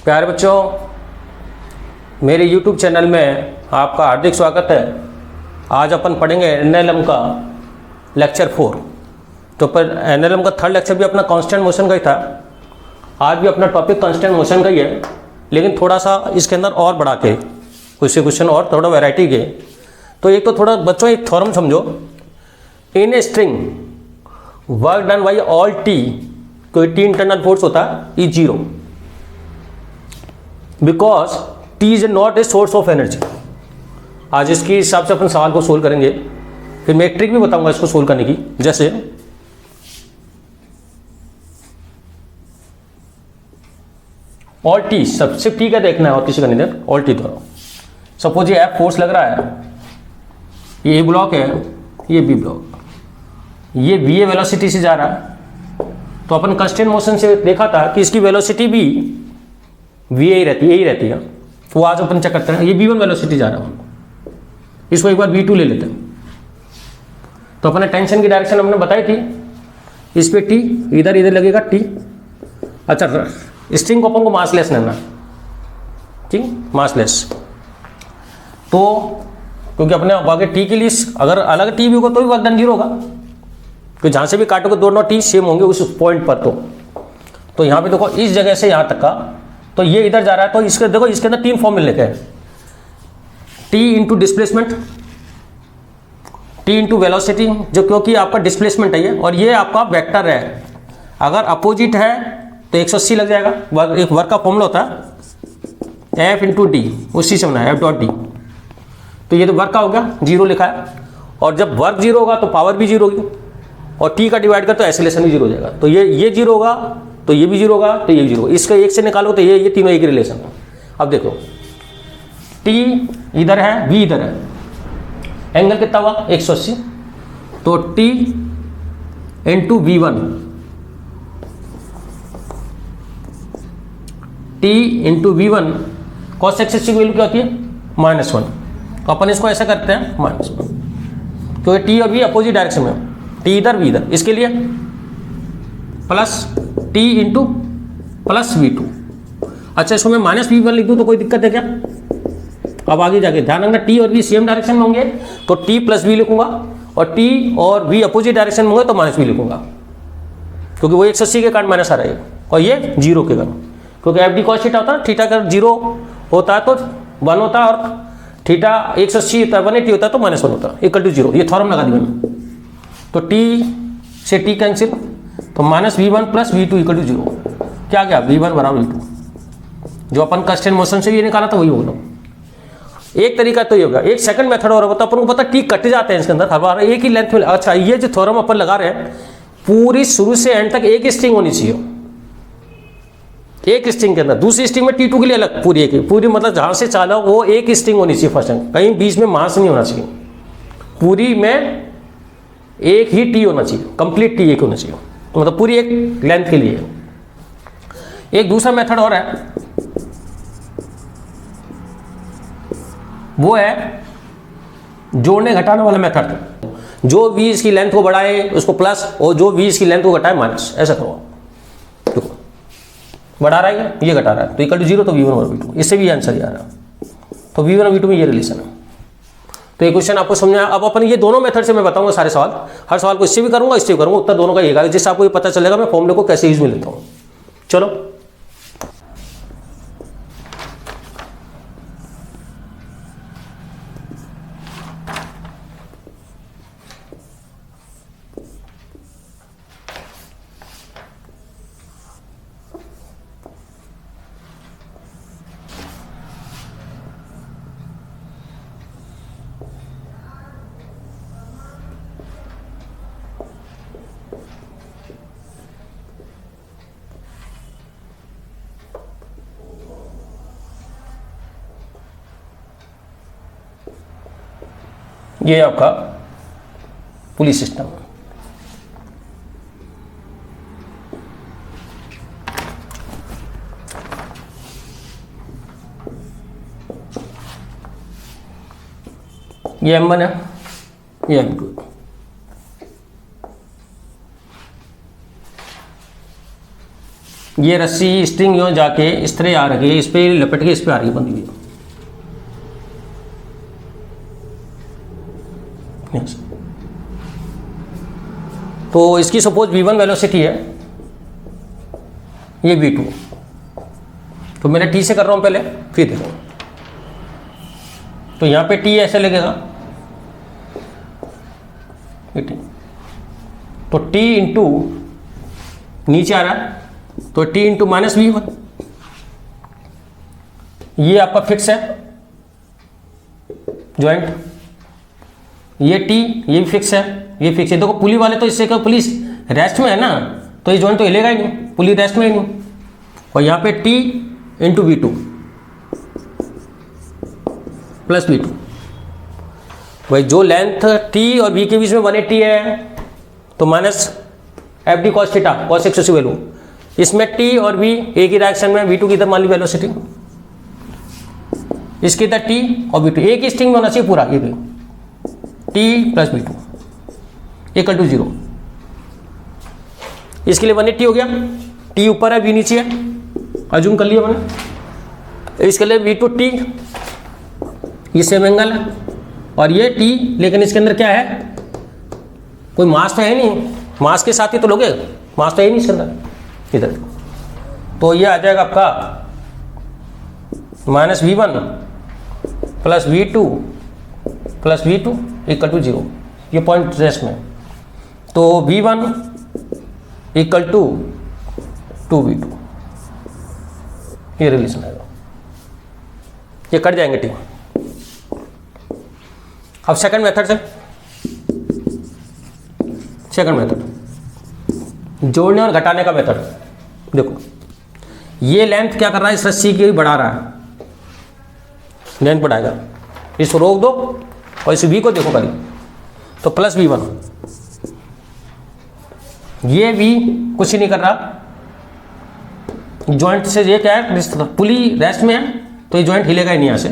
प्यारे बच्चों, मेरे YouTube चैनल में आपका हार्दिक स्वागत है। आज अपन पढ़ेंगे NLM का लेक्चर 4। तो पर NLM का थर्ड लेक्चर भी अपना कांस्टेंट मोशन का ही था। आज भी अपना टॉपिक कांस्टेंट मोशन का ही है, लेकिन थोड़ा सा इसके अंदर और बढ़ा के कुछ से क्वेश्चन और थोड़ा वैरायटी के। तो एक तो थोड़ा बच्चों एक थ्योरम समझो। In a string work done by all T, कोई टी इंटरनल फोर्स होता है is 0 because T is not a source of energy. आज इसके हिसाब से अपन सवाल को सोल्व करेंगे, फिर मैं एक ट्रिक भी बताऊंगा इसको सोल्व करने की। जैसे ऑल टी, सबसे टी का देखना है और किसी का नहीं देख, ऑल टी दोनों। सपोज ये एफ फोर्स लग रहा है, ये ए ब्लॉक है, ये बी ब्लॉक, ये वी ए वेलोसिटी से जा रहा है। तो अपन कांस्टेंट मोशन से देखा था कि इसकी वेलोसिटी भी वी ए रहती है, यही रहती है। तो आज अपन चेक करते हैं, ये v1 वेलोसिटी जा रहा है, इसको एक बार v2 ले लेते हैं। तो अपने टेंशन की डायरेक्शन हमने बताई थी, इस पे t, इधर इधर लगेगा t। अच्छा, स्ट्रिंग को अपन को मासलेस लेना, ठीक, मासलेस। तो क्योंकि अपने आगे टी के लिए अगर अलग टी भी होगा तो भी वर्क डन 0 होगा, क्योंकि जहाँ से भी काटोगे दोनों टी सेम होंगे उस पॉइंट पर। तो यहाँ पे देखो, इस जगह से यहाँ तक का, तो ये इधर जा रहा है, तो इसके देखो इसके अंदर 3 फॉर्म मिलने के हैं। T into displacement, T into velocity, जो क्योंकि आपका डिस्प्लेसमेंट है ये, और ये आपका वेक्टर है। अगर अपोजिट है तो 180 लग जाएगा। एक वर्क का फॉर्मूला होता है एफ इंटू डी, उसी से बना है एफ डॉट डी। तो ये तो वर्क का हो गया, 0 लिखा है। और जब वर्क 0 होगा तो पावर भी 0 होगी, और टी का डिवाइड कर तो एक्सेलरेशन भी 0 हो जाएगा। तो ये 0 होगा, तो ये भी 0 होगा, तो ये भी 0 होगा। इसका एक से निकालो तो ये तीनों एक रिलेशन है। अब देखो, टी इधर है, वी इधर है, एंगल कितना हुआ 180। तो T into V1, T into V1 cos axis की वैल्यू क्या होती है -1। तो अपन इसको ऐसा करते हैं -1, क्योंकि टी और वी अपोजिट डायरेक्शन में, टी इधर वी इधर, इसके लिए plus T into plus V2। अच्छा, इसको मैं -V1 लिख दूँ तो कोई दिक्कत है क्या? अब आगे जाके ध्यान रखना, टी और वी सेम डायरेक्शन में होंगे तो टी प्लस वी लिखूंगा, और टी और वी अपोजिट डायरेक्शन में होंगे तो -V लिखूंगा, क्योंकि वो 180 के कारण माइनस आ रहा है, और ये 0 के कारण। क्योंकि एफ डी कॉस थीटा होता है, थीटा अगर 0 होता है तो 1 होता है, और थीटा 180 होता है 180 होता है तो -1 होता है, इक्वल टू 0। ये थ्योरम लगा दिया मैंने। तो टी से टी कैंसिल, तो -V1 plus V2 equal to 0। क्या गया? V1 बराबर V2। जो अपन कांस्टेंट मोशन से ये निकाला था वही होगा। एक तरीका तो ये होगा। एक सेकंड मेथड और होता है, अपन को पता टी कट जाते हैं इसके अंदर हर बार एक ही लेंथ में। अच्छा, ये जो थ्योरम अपन लगा रहे हैं, पूरी शुरू से एंड तक एक स्ट्रिंग होनी चाहिए, एक स्ट्रिंग के अंदर। दूसरी स्ट्रिंग में T2 के लिए अलग पूरी एक, पूरी मतलब जहां से चाला वो एक स्ट्रिंग होनी चाहिए फर्स्ट एंड, कहीं बीच में मास नहीं होना चाहिए। पूरी में एक ही टी होना चाहिए, कंप्लीट टी एक होना चाहिए, तो मतलब पूरी एक लेंथ के लिए। एक दूसरा मेथड और है, वो है जोड़ने घटाने वाला मेथड। जो v इसकी लेंथ को बढ़ाए उसको प्लस, और जो v इसकी लेंथ को घटाए माइनस, ऐसा करो। देखो, बढ़ा रहा है ये घटा रहा है, तो इक्वल टू 0, तो V1 और V2। इससे भी आंसर ये आ रहा है। तो V1 और V2 में ये रिलेशन है। तो ये क्वेश्चन आपको समझ आया। अब अपन ये दोनों मेथड से मैं बताऊंगा सारे सवाल, हर सवाल को इससे भी करूंगा, इससे भी करूंगा, उत्तर दोनों का एक आएगा, जिससे आपको ये पता चलेगा मैं फॉर्मूले को कैसे यूज में लेता हूँ। चलो, ये आपका पुलिस सिस्टम। ये M1 है, ये M2। ये रस्सी स्ट्रिंग यो जाके इस तरह आ रही है, इस पे लपेट के इस पे आ रही है बंधी हुई। Yes. तो इसकी सपोज v1 वेलोसिटी है, ये v2, तो मैंने t से कर रहा हूं पहले, फिर देखो तो यहां पे t ऐसे लगेगा, ये t, तो t इंटू नीचे आ रहा है तो t इंटू माइनस v1, ये आपका फिक्स है जॉइंट, ये t ये भी फिक्स है, ये फिक्स है। देखो पुली वाले तो इससे क्या, पुली रेस्ट में है ना, तो ये जॉइंट तो हिलेगा ही नहीं, पुली रेस्ट में ही नहीं। और यहाँ पे t into V two plus V two, भाई जो लेंथ t और v के बीच में 180 है तो minus F D cos theta cos x value, इसमें t और v एक ही डायरेक्शन में, v2 की इधर मान ली वेलोसिटी, इसकी इधर t और v2 एक ही स्ट्रिंग में होना चाहिए पूरा, ये भी t plus v2 equal to 0। इसके लिए 180 हो गया, t ऊपर है v नीचे है, अजूम कर लिया मैंने। इसके लिए v2 t, ये सेम एंगल है, और ये t, लेकिन इसके अंदर क्या है, कोई मास तो है नहीं, मास के साथ ही तो लोगे, मास तो है नहीं इसके अंदर इधर, तो ये आ जाएगा आपका minus v1 plus v2 plus v2 equal to 0, ये पॉइंट रेस्ट में, तो v1 इक्वल टू 2v2, ये रिलेशन आएगा, ये कट जाएंगे ठीक। अब सेकंड मेथड से, सेकंड मेथड जोड़ने और घटाने का मेथड, देखो ये लेंथ क्या कर रहा है, इस रस्सी की बढ़ा रहा है, लेंथ बढ़ाएगा, इसको रोक दो और इस v को देखो खाली, तो प्लस v1, ये v कुछ ही नहीं कर रहा, जॉइंट से ये क्या है, पुली रेस्ट में है तो ये जॉइंट हिलेगा ही नहीं, यहाँ से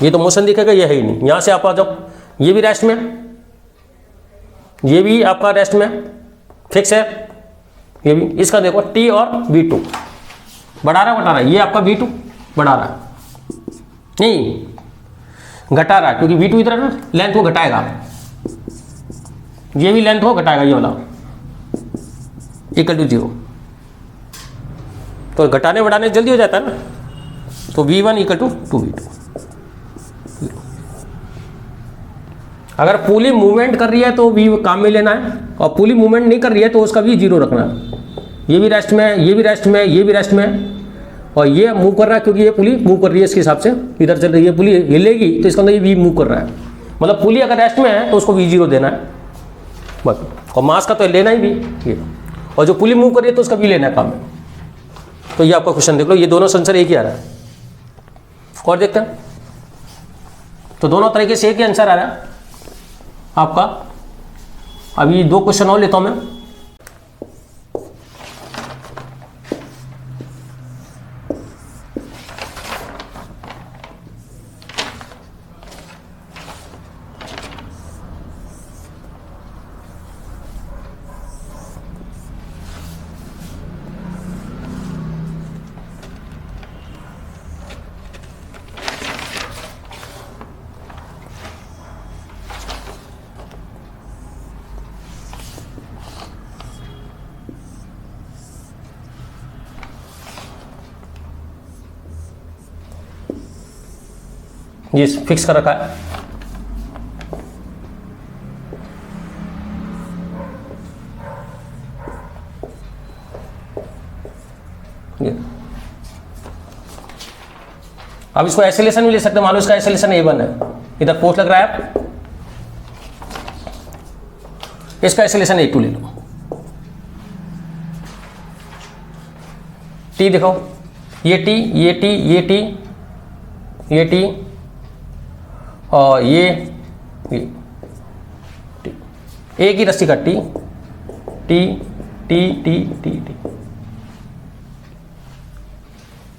ये तो मोशन दिखेगा, ये है ही नहीं। यहाँ से आप आ जाओ, ये भी रेस्ट में, ये भी आपका रेस्ट में फिक्स है, ये भी, इसका देखो t और v2 बढ़ा रहा है, ये आपका v2 बढ़ा रहा है, नहीं घटा रहा है, क्योंकि v2 इधर ना लेंथ को घटाएगा, ये भी लेंथ को घटाएगा, ये वाला इक्वल टू 0, तो घटाने बढ़ाने जल्दी हो जाता है ना, तो v1 इक्वल टू 2v2। अगर पुली मूवमेंट कर रही है तो v काम में लेना है, और पुली मूवमेंट नहीं कर रही है तो उसका v 0 रखना है, ये भी रेस्ट में, ये भी रेस्ट में, ये भी रेस्ट में, और ये मूव कर रहा है क्योंकि ये पुली मूव कर रही है, इसके हिसाब से इधर चल रही है, पुली हिलेगी तो इसका अंदर ये v मूव कर रहा है, मतलब पुली अगर रेस्ट में है तो उसको v 0 देना है बस, और मास का तो लेना ही भी ये, और जो पुली मूव कर रही है तो उसका v लेना है काम में। तो ये आपका क्वेश्चन देख लो, ये दोनों आंसर एक ही आ रहा है, और देखते हैं, तो दोनों तरीके से एक ही आंसर आ रहा है आपका। अभी 2 क्वेश्चन और लेता हूं मैं। ये फिक्स कर रखा है, ये अब इसको आइसोलेशन भी ले सकते हैं, मान लो इसका आइसोलेशन A1 है, इधर फोर्स लग रहा है, इसका आइसोलेशन A2 ले लो, T दिखाओ, ये T, ये T, ये T, ये T, और ये T, एक ही रस्सी का T, T, T, T, T, T,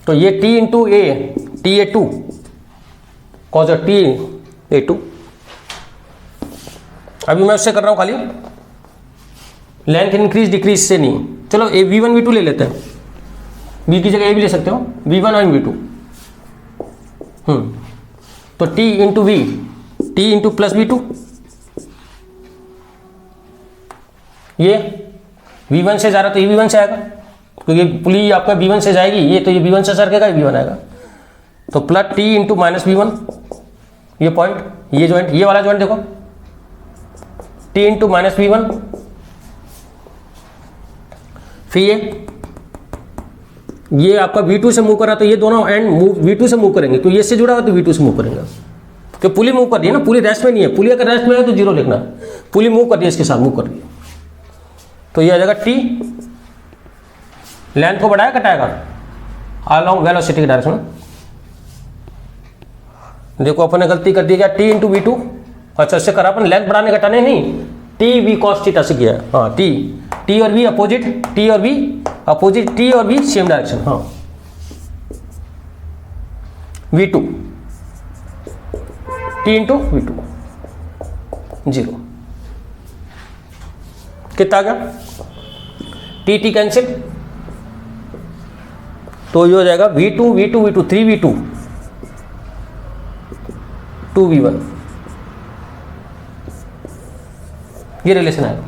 तो ये T into A, TA2 cause TA2। अभी मैं उससे कर रहा हूँ खाली, लेंथ इंक्रीज डिक्रीज से नहीं, चलो V1 V2 ले लेते हैं, बी की जगह ए भी ले सकते हो, V1 और V2। तो T into V, T into plus V2, ये V1 से जा रहा तो ये V1 से आएगा, क्योंकि पुली आपका V1 से जाएगी, ये तो ये V1 से सरकेगा, ये V1 आएगा। तो plus T into minus V1, ये पॉइंट, ये जॉइंट, ये वाला जॉइंट देखो, T इंटू माइनस V1, फिर ये आपका V2 से मूव कर रहा, तो ये दोनों एंड मूव V2 से मूव करेंगे, तो ये से जुड़ा हुआ तो V2 से मूव करेंगे, तो पुली मूव कर रही है ना, पुली रेस्ट में नहीं है, पुली अगर रेस्ट में है तो जीरो लिखना, पुली मूव कर रही है, इसके साथ मूव कर रही है, तो ये आ जाएगा T, लेंथ को बढ़ाया घटाएगा अलोंग वेलोसिटी के डायरेक्शन में। देखो अपन ने गलती कर दी, क्या T इंटू V2, अच्छा इससे करा अपन लेंथ बढ़ाने घटाने नहीं, T V cos थीटा से किया है, हाँ T और V अपोजिट, T और V अपोजिट, T और V सेम डायरेक्शन, हाँ V2, T into V2 zero, कितना आ गया, T कैंसिल, तो ये हो जाएगा V2 3V2 2V1, ये रिलेशन आएगा।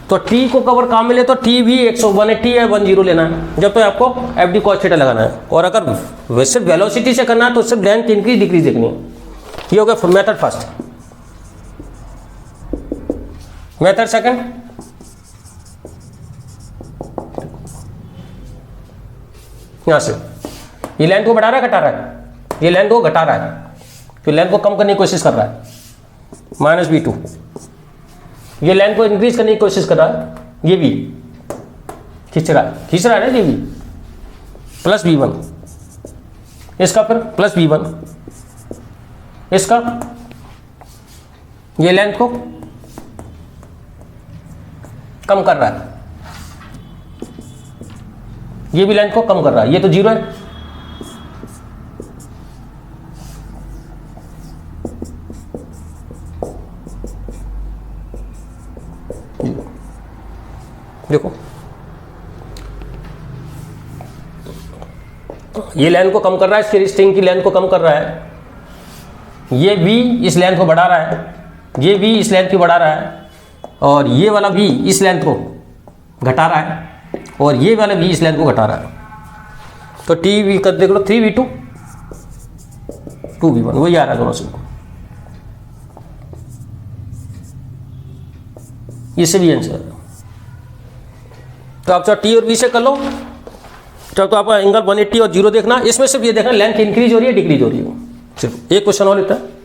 तो T को कवर काम मिले तो T भी 180 या 10 लेना है, जब तो आपको FD cos थीटा लगाना है, और अगर वैसे वेलोसिटी से करना है तो सिर्फ लेंथ इंक्रीज डिक्रीज देखनी है। ये हो गया मेथड फर्स्ट। मेथड सेकंड, यहां से ये लेंथ को बढ़ा रहा है घटा रहा है, ये लेंथ को घटा रहा है, तो लेंथ को कम करने की कोशिश कर रहा है, माइनस V2, ये लेंथ को इंक्रीज करने की कोशिश कर रहा है, ये भी खींच रहा है ना, ये भी प्लस V1, इसका फिर प्लस V1, इसका ये लेंथ को कम कर रहा है, ये भी लेंथ को कम कर रहा है, ये तो जीरो है, देखो ये लेंथ को कम कर रहा है, इसके स्ट्रिंग की लेंथ को कम कर रहा है, ये V इस लेंथ को बढ़ा रहा है, ये V इस लेंथ को बढ़ा रहा है, और ये वाला V इस लेंथ को घटा रहा है, और ये वाला V इस लेंथ को घटा रहा है, तो T V कर देख लो 3V2 2V1, वही आ रहा है दोनों से, इससे भी आंसर है। तो आप चाहे T और V से कर लो, चाहे तो आपका एंगल 180 और 0 देखना, इसमें सिर्फ ये देखना लेंथ इंक्रीज हो रही है डिक्रीज हो रही है, सिर्फ एक क्वेश्चन और लेता है।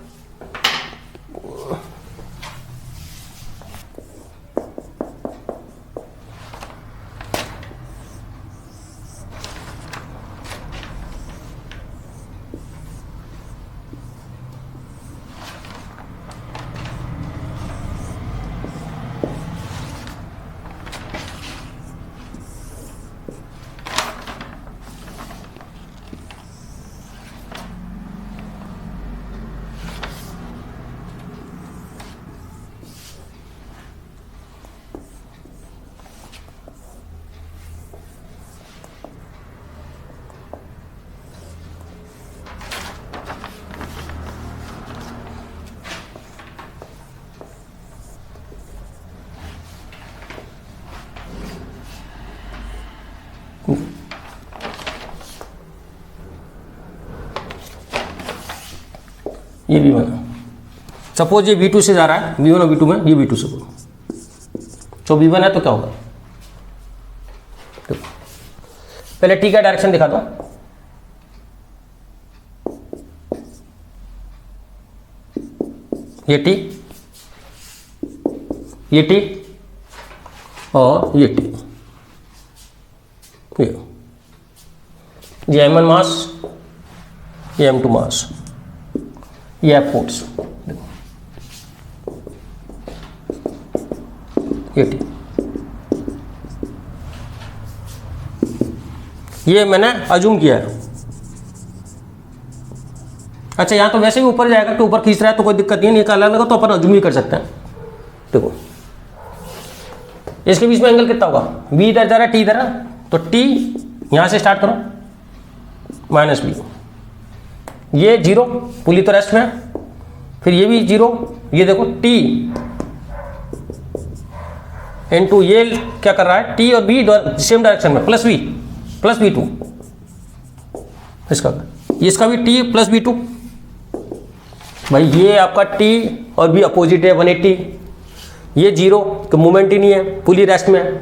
ये V1, सपोज ये V2 से जा रहा है, V1 और V2 में, ये V2 से बोलो, तो V1 है तो क्या होगा, पहले T का डायरेक्शन दिखा दो, ये T, ये T और ये T, ये M1 मास, ये M2 मास, ये F फोर्स, ये T, ये मैंने अजूम किया है। अच्छा यहाँ तो वैसे ही ऊपर जाएगा, तो ऊपर खींच रहा है तो कोई दिक्कत नहीं है, निकालने लगा तो अपन अजूम ही कर सकते हैं। देखो इसके बीच में एंगल कितना होगा, V इधर जा रहा है, T इधर है, तो टी यहाँ से स्टार्ट करो माइनस बी, ये जीरो, पुली तो रेस्ट में है, फिर ये भी जीरो, ये देखो टी इनटू ये क्या कर रहा है, टी और बी सेम डायरेक्शन में, प्लस बी टू, इसका भी टी प्लस बी टू। भाई ये आपका टी और बी अपोजिट है 180, ये जीरो तो मूवमेंट ही नहीं है, पुली रेस्ट में है,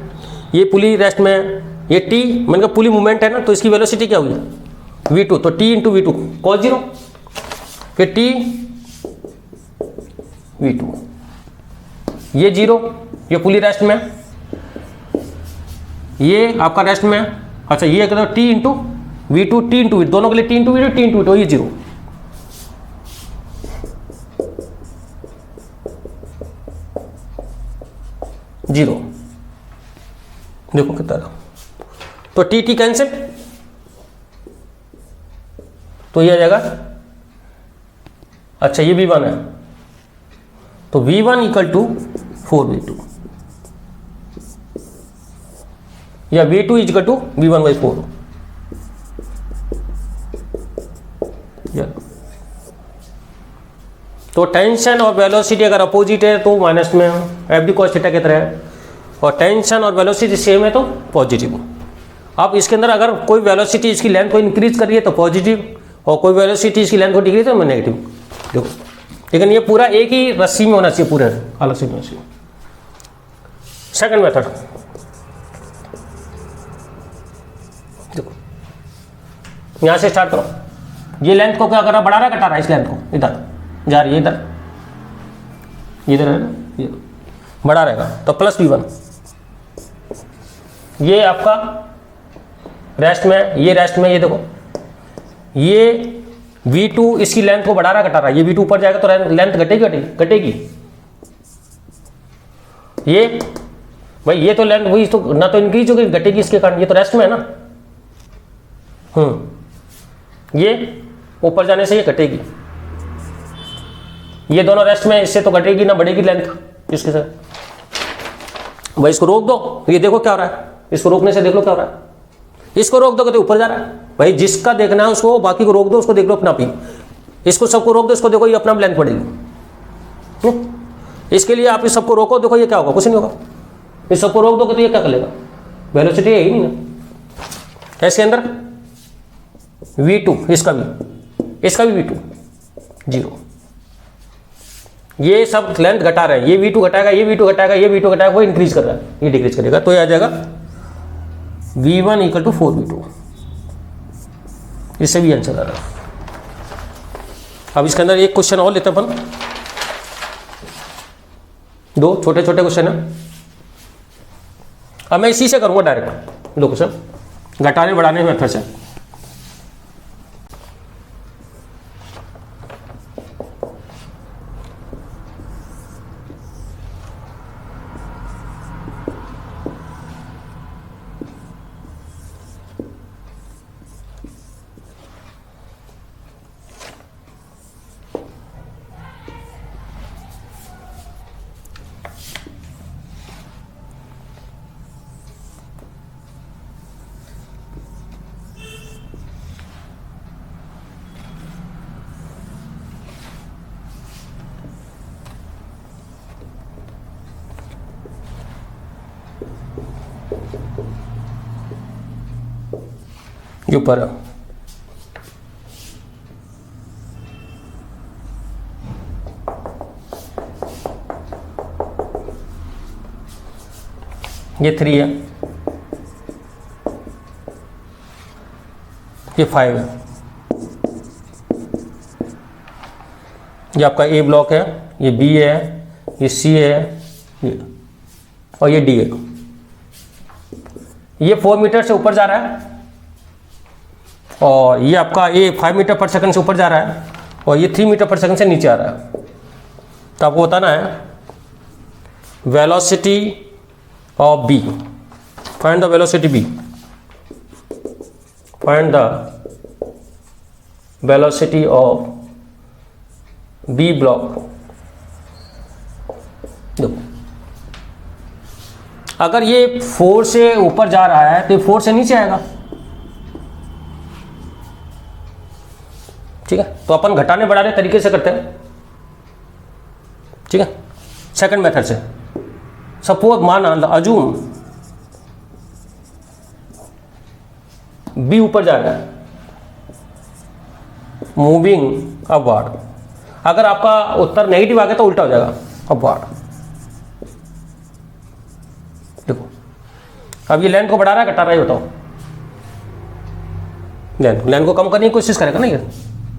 ये पुली रेस्ट में है, ये टी मतलब पुली मूवमेंट है ना, तो इसकी वेलोसिटी क्या हुई v2, तो t into v2 cos zero, फिर t v2, ये जीरो, ये पुली रेस्ट में, ये आपका रेस्ट में, अच्छा ये कहते हैं t into v2, t into v2, दोनों के लिए t into v2, t into v2, ये जीरो, जीरो, देखो कितना, तो टी टी कैंसिल, तो ये आ जाएगा, अच्छा ये v1 है, तो v1 इक्वल टू 4v2 या v2 इक्वल टू v1/4, तो टेंशन और वेलोसिटी अगर अपोजिट है तो माइनस में, एफ डी कॉस थीटा की तरह है, और टेंशन और वेलोसिटी सेम है तो पॉजिटिव। अब इसके अंदर अगर कोई वेलोसिटी इसकी लेंथ को इंक्रीज कर रही है तो पॉजिटिव, और कोई वेलोसिटी इसकी लेंथ को डिक्रीज है तो नेगेटिव। देखो लेकिन ये पूरा एक ही रस्सी में होना चाहिए, पूरे अलग से होना चाहिए। सेकंड मेथड देखो, यहाँ से स्टार्ट करो, ये लेंथ को क्या कर रहा है, बढ़ा रहा है घटा रहा है, इस लेंथ को इधर जा रही है, इधर है ना, ये बढ़ा रहेगा, तो प्लस v1, ये आपका रेस्ट में, ये रेस्ट में, ये देखो ये v2 इसकी लेंथ को बढ़ा रहा घटा रहा है, ये v2 ऊपर जाएगा तो लेंथ घटेगी, ये भाई ये तो लेंथ वही तो ना, तो इंक्रीज होगी घटेगी इसके कारण, ये तो रेस्ट में है ना, ये ऊपर जाने से ये घटेगी, ये दोनों रेस्ट में, इससे तो घटेगी ना बढ़ेगी लेंथ इसके साथ। भाई इसको रोक दो, ये देखो क्या हो रहा है, इसको रोकने से देख लो क्या हो रहा है, इसको रोक दो तो ऊपर जा रहा है। भाई जिसका देखना है उसको, बाकी को रोक दो, उसको देख लो अपना आप ही, इसको सबको रोक दो, इसको देखो ये अपना लेंथ बढ़ेगी। इसके लिए आप इस सबको रोको, देखो ये क्या होगा, कुछ नहीं होगा, इस सबको रोक दोगे तो ये क्या कर लेगा, वेलोसिटी है ही नहीं ना। इसके अंदर v2, इसका भी v2 जीरो, ये सब लेंथ घटा रहे हैं, ये v2 घटाएगा, ये v2 घटाएगा, ये v2 घटाएगा, वो इंक्रीज कर रहा है, ये डिक्रीज करेगा, तो ये आ जाएगा v1 इक्वल टू 4v2, इससे भी आंसर आ रहा है। अब इसके अंदर एक क्वेश्चन और लेते हैं अपन, दो छोटे छोटे क्वेश्चन है, अब मैं इसी से करूंगा डायरेक्ट, दो क्वेश्चन घटाने बढ़ाने मेथड से। ये ऊपर है, ये 3 है, ये 5 है, ये आपका ए ब्लॉक है, ये बी है, ये सी है, ये और ये डी है। ये 4 मीटर से ऊपर जा रहा है और ये आपका ये 5 मीटर पर सेकंड से ऊपर जा रहा है और ये 3 मीटर पर सेकंड से नीचे आ रहा है। तो आपको बताना है velocity of B, find the velocity B, find the velocity of B block. देखो अगर ये 4 से ऊपर जा रहा है तो ये 4 से नीचे आएगा। ठीक है, तो अपन घटाने बढ़ाने तरीके से करते हैं। ठीक है, सेकंड मेथड से सपोज मान अजूम बी ऊपर जा रहा है, मूविंग अपवर्ड। अगर आपका उत्तर नेगेटिव आ गया तो उल्टा हो जाएगा, अपवर्ड। देखो अब ये लेंथ को बढ़ा रहा है घटा रहा है, बताओ। लेंथ को कम करने की कोशिश करेगा ना ये,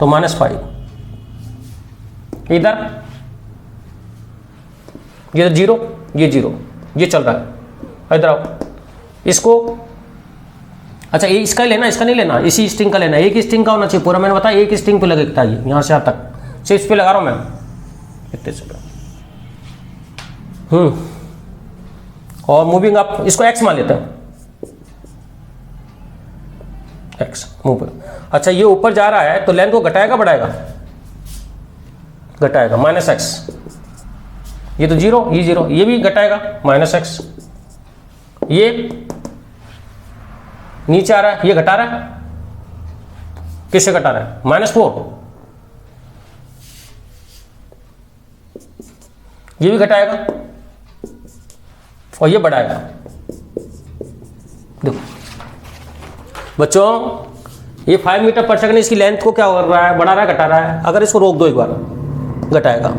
तो -5। इधर ये 0, ये 0, ये चल रहा है। इधर आओ, इसको अच्छा ये इसका लेना, इसका नहीं लेना, इसी स्ट्रिंग का लेना। एक स्ट्रिंग का होना चाहिए पूरा, मैंने बताया एक स्ट्रिंग पे लगेगा ये, यहाँ से यहाँ तक। सिर्फ इस पे लगा रहा हूँ मैं इतने से। और मूविंग अप, इसको x मान लेते हैं, x मूव। अच्छा ये ऊपर जा रहा है तो लेंथ को घटाएगा बढ़ाएगा? घटाएगा, -x। ये तो 0, ये 0, ये भी घटाएगा, -x। ये नीचे आ रहा है, ये घटा रहा है, किससे घटा रहा है? -4। ये भी घटाएगा और ये बढ़ाएगा। देखो बच्चों, ये 5 मीटर पर सेकंड इसकी लेंथ को क्या कर रहा है? बढ़ा रहा है, घटा रहा है। अगर इसको रोक दो एक बार, घटाएगा।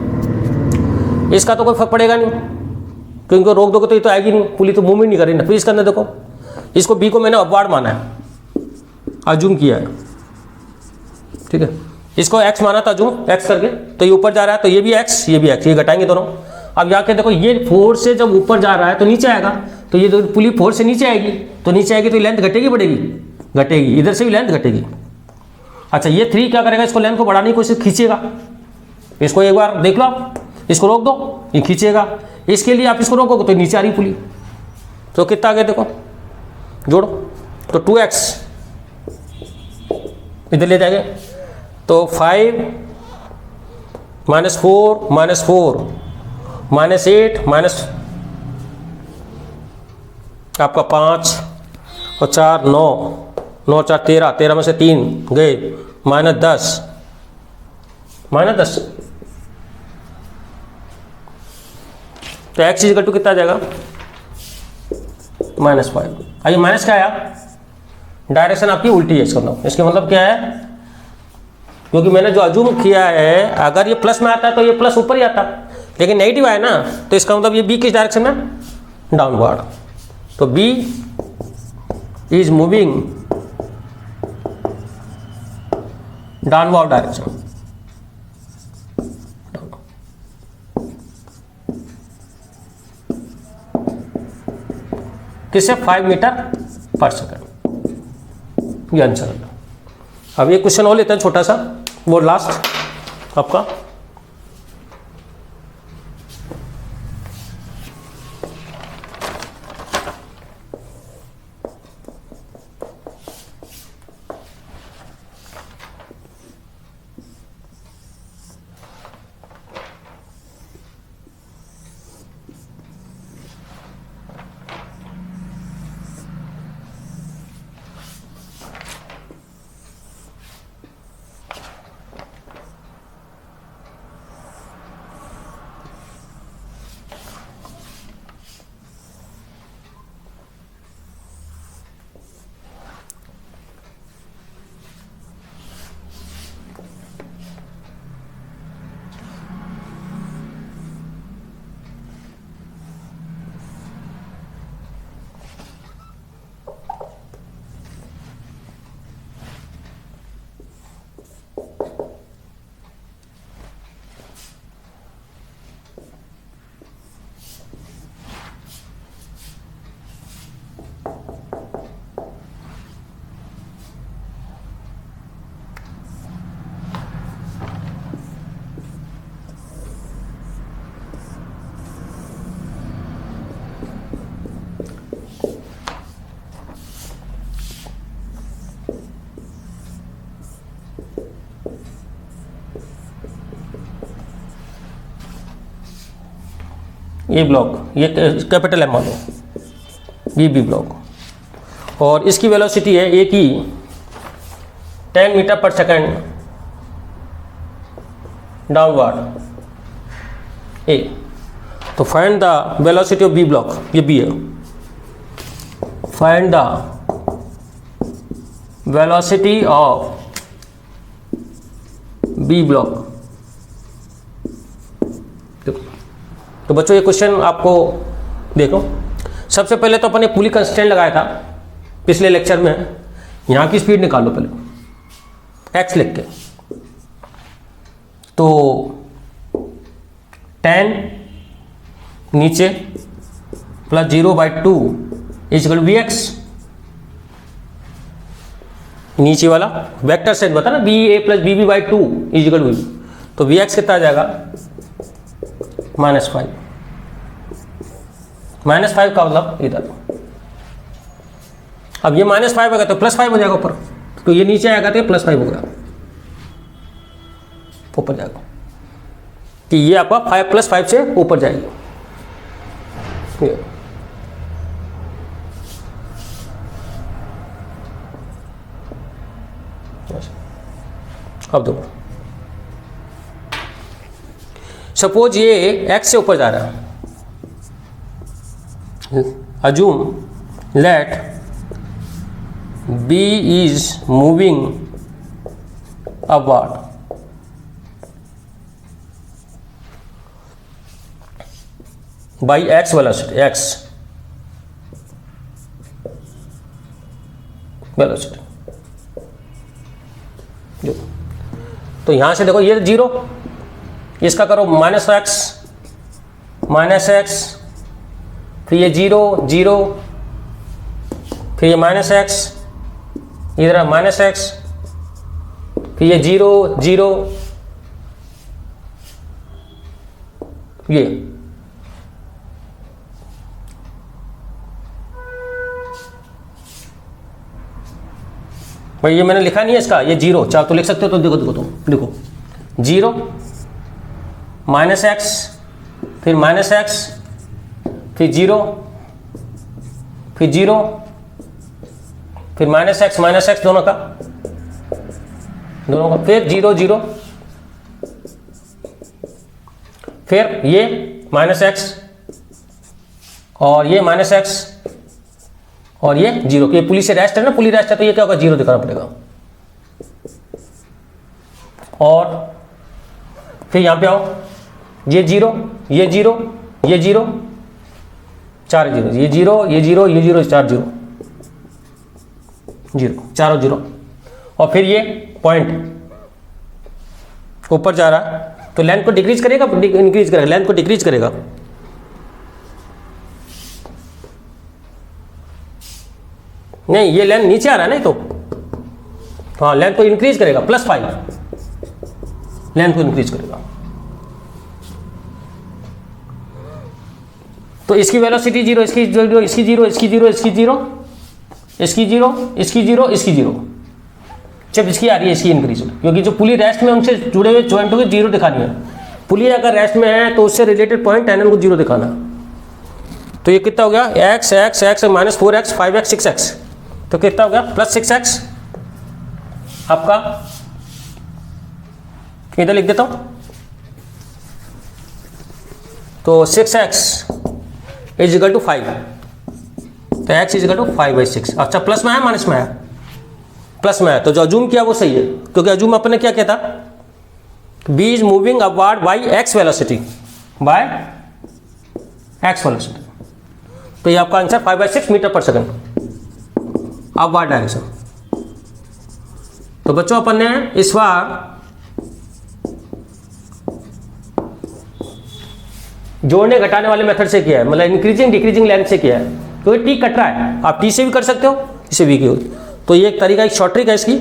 इसका तो कोई फर्क पड़ेगा नहीं, क्योंकि रोक दोगे तो ये तो आएगी नहीं, पुली तो मूव ही नहीं करेगी ना। फिर इसके अंदर देखो, इसको बी को मैंने अपवार्ड माना है, अजूम किया है। ठीक है, इसको x माना था अजूम, x करके, तो ये ऊपर जा रहा है तो ये भी x, ये भी x, ये घटाएंगे दोनों। अब यहाँ के देखो, ये 4 से जब ऊपर जा रहा है तो नीचे आएगा, तो ये पुली 4 से नीचे आएगी, तो नीचे आएगी तो लेंथ घटेगी बढ़ेगी? घटेगी, इधर से भी लेंथ घटेगी। अच्छा ये 3 क्या करेगा? इसको लेंथ को बढ़ाने की कोशिश, खींचेगा। इसको एक बार देख लो आप, इसको रोक दो, ये खींचेगा। इसके लिए आप इसको रोकोगे तो नीचे आ रही पुली, तो कितना आ गया देखो, जोड़ो तो 2x इधर ले जाएंगे, तो 5 -4 -4 -8 आपका 5 और 4 9 9 4 13, 13 में से 3 गए, -10 -10, तो x इक्वल टू कितना आ जाएगा? -5। आइए माइनस क्या आया? डायरेक्शन आपकी उल्टी है, इसका मतलब, इसका मतलब क्या है? क्योंकि मैंने जो अजूम किया है, अगर ये प्लस में आता है तो ये प्लस ऊपर ही आता, लेकिन नेगेटिव आया ना, तो इसका मतलब ये बी किस डायरेक्शन में? डाउनवर्ड। तो B is moving downward direction. किससे? 5 मीटर पर सेकंड, ये आंसर है। अब ये क्वेश्चन और लेते हैं छोटा सा, वो लास्ट आपका। ये ब्लॉक, ये कैपिटल एम मान लो, ये बी ब्लॉक, और इसकी वेलोसिटी है ए की 10 मीटर पर सेकेंड डाउनवर्ड ए। तो find the velocity of B block, ये बी है, find the velocity of B block. तो बच्चों ये क्वेश्चन आपको देखो, सबसे पहले तो अपने पुली कंस्टेंट लगाया था पिछले लेक्चर में, यहाँ की स्पीड निकालो पहले एक्स लिख के। तो 10 नीचे प्लस 0/2 इक्वल वी एक्स, नीचे वाला वेक्टर सेट बता ना, B A plus B B by 2 equal V, तो वी एक्स कितना आ जाएगा -5। -5 का मतलब इधर, अब ये -5 आएगा तो +5 हो जाएगा ऊपर, तो ये नीचे आएगा तो +5 होगा, ऊपर जाएगा, कि ये आपका 5 + 5 से ऊपर जाएगी। अब देखो, सपोज ये x से ऊपर जा रहा है, assume let b is moving upward, by x velocity, x velocity. तो यहां से देखो ये 0, इसका करो -x, फिर ये 0 0, फिर ये -x, इधर -x, फिर ये 0 0, ये भाई ये मैंने लिखा नहीं है इसका, ये 0 चाहे तो लिख सकते हो, तो देखो देखो तुम लिखो 0 -x, फिर -x, फिर 0, फिर 0, फिर -x दोनों का, फिर 0 0, फिर ये -x और ये -x और ये 0, ये पुली से रेस्ट है ना, पुली रेस्ट है, तो ये क्या होगा 0 दिखाना पड़ेगा। और फिर यहां पे आओ, ये 0 ये 0 ये 0, 4 0, ये 0 ये 0 ये 0, 4 0 0, चारों 0, और फिर ये पॉइंट ऊपर जा रहा है, तो लेंथ को डिक्रीज करेगा इंक्रीज करेगा, लेंथ को डिक्रीज करेगा। नहीं, ये लेंथ नीचे आ रहा है ना, तो हाँ लेंथ को इंक्रीज करेगा, +5 लेंथ को इंक्रीज करेगा। तो इसकी वेलोसिटी 0, इसकी 0, इसकी 0, इसकी 0, इसकी 0, इसकी 0, इसकी 0, इसकी 0, जब इसकी आ रही है इसकी इंक्रीज, क्योंकि जो पुली रेस्ट में उनसे जुड़े हुए जॉइंटों की 0 दिखानी है। पुली अगर रेस्ट में है तो उससे रिलेटेड पॉइंट टेन को 0 दिखाना। तो ये कितना हो गया, x x x -4x 5x 6x, तो कितना हो गया +6x आपका, इधर लिख देता हूं, तो 6x = 5, तो x = 5/6। अच्छा प्लस में है माइनस में है, प्लस में है, तो जो अज्यूम किया वो सही है, क्योंकि अज्यूम अपने क्या कहता, b is moving upward bye x velocity, तो ये आपका आंसर 5/6 मीटर पर सेकंड अपवर्ड डायरेक्शन। तो बच्चों अपन ने इस बार जोड़ने घटाने वाले मेथड से किया है, मतलब इंक्रीजिंग डिक्रीजिंग लेंथ से किया है, क्योंकि टी कट रहा है, आप टी से भी कर सकते हो, इसे भी की, तो ये एक तरीका, एक शॉर्ट ट्रिक है इसकी,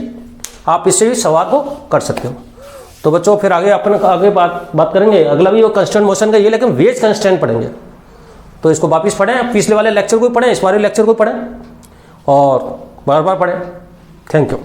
आप इससे भी सवाल को कर सकते हो। तो बच्चों फिर आगे अपन आगे बात करेंगे, अगला भी वो कंस्टेंट मोशन का ये, लेकिन वेज कंस्टेंट पढ़ेंगे, तो इसको वापस पढ़ें, पिछले वाले लेक्चर को पढ़ें, इस वाले लेक्चर को पढ़ें और बार बार पढ़ें। Thank you.